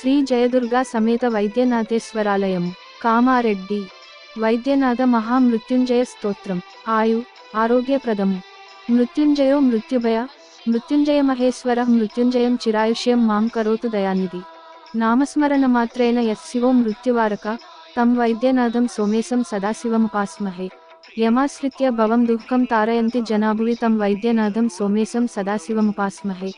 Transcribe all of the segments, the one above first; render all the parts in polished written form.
శ్రీ జయదుర్గా సమేత వైద్యనాథేశ్వరాలయము కామారెడ్డి వైద్యనాథ మహామృత్యుంజయ స్తోత్రం ఆయు ఆరోగ్యప్రదము మృత్యుంజయో మృత్యుభయ మృత్యుంజయ మహేశ్వర మృత్యుంజయం చిరాయుష్యం మాం కరోతు దయానిధి నామస్మరణ మాత్రేణ యశివో మృత్యువారక తం వైద్యనాథం సోమేశం సదాశివముపాస్మహే యమాశ్రిత్య భవం దుఃఖం తారయంతి జనాభువి తం వైద్యనాథం సోమేశం సదాశివముపాస్మహే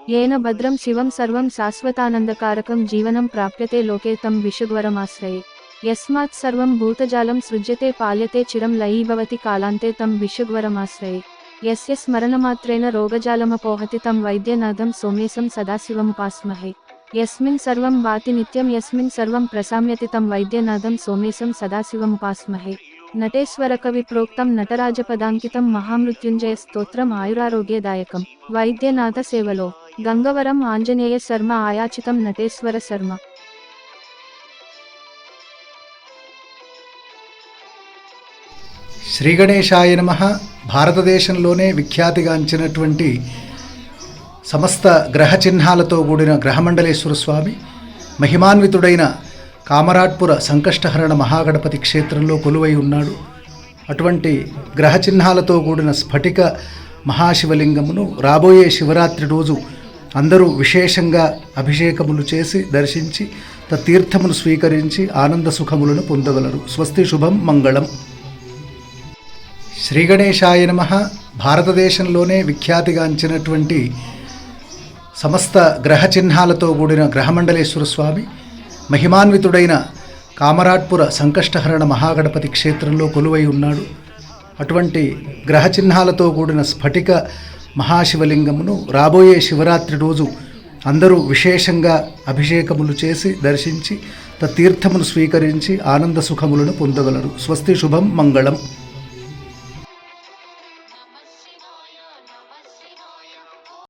येन भद्रं शिवं सर्वं शाश्वतानन्दकारकं जीवनं प्राप्यते लोके तं विशुद्वरमाश्रये यस्मात् सर्वं भूतजालं सृज्यते पाल्यते चिरं लयी भवति कालान्ते तं विशुद्वरमाश्रये यस्य स्मरणमात्रेण रोगजालमपोहति तं वैद्यनाथं सोमेशं सदाशिवमुपास्महे यस्मिन् सर्वं भाति नित्यं यस्मिन् सर्वं प्रशाम्यति तं वैद्यनाथं सोमेशं सदाशिवमुपास्महे नटेश्वरकविप्रोक्तं नटराजपदाङ्कितं महामृत्युञ्जय स्तोत्रम् आयुरारोग्यदायकं वैद्यनाथ सेवलो गंगवरम आंजनेय शर्म आयाचितं नटेश्वर शर्म శ్రీ గణేశాయ నమః. భారతదేశంలోనే విఖ్యాతిగాంచినటువంటి సమస్త గ్రహ చిహ్నాలతో కూడిన గ్రహమండలేశ్వర స్వామి మహిమాన్వితుడైన కామరాట్పుర సంకష్టహరణ మహాగణపతి క్షేత్రంలో కొలువై ఉన్నాడు. అటువంటి గ్రహ చిహ్నాలతో కూడిన స్ఫటిక మహాశివలింగమును రాబోయే శివరాత్రి రోజు అందరూ విశేషంగా అభిషేకములు చేసి దర్శించి తీర్థమును స్వీకరించి ఆనంద సుఖములను పొందగలరు. స్వస్తి శుభం మంగళం. శ్రీ గణేశాయ నమః. భారతదేశంలోనే విఖ్యాతిగాంచినటువంటి సమస్త గ్రహ చిహ్నాలతో కూడిన గ్రహమండలేశ్వర స్వామి మహిమాన్వితుడైన కామరాట్పుర సంకష్టహరణ మహాగణపతి క్షేత్రంలో కొలువై ఉన్నాడు. అటువంటి గ్రహ చిహ్నాలతో కూడిన స్ఫటిక మహాశివలింగమును రాబోయే శివరాత్రి రోజు అందరూ విశేషంగా అభిషేకములు చేసి దర్శించి తీర్థమును స్వీకరించి ఆనంద సుఖములను పొందగలరు. స్వస్తి శుభం మంగళం.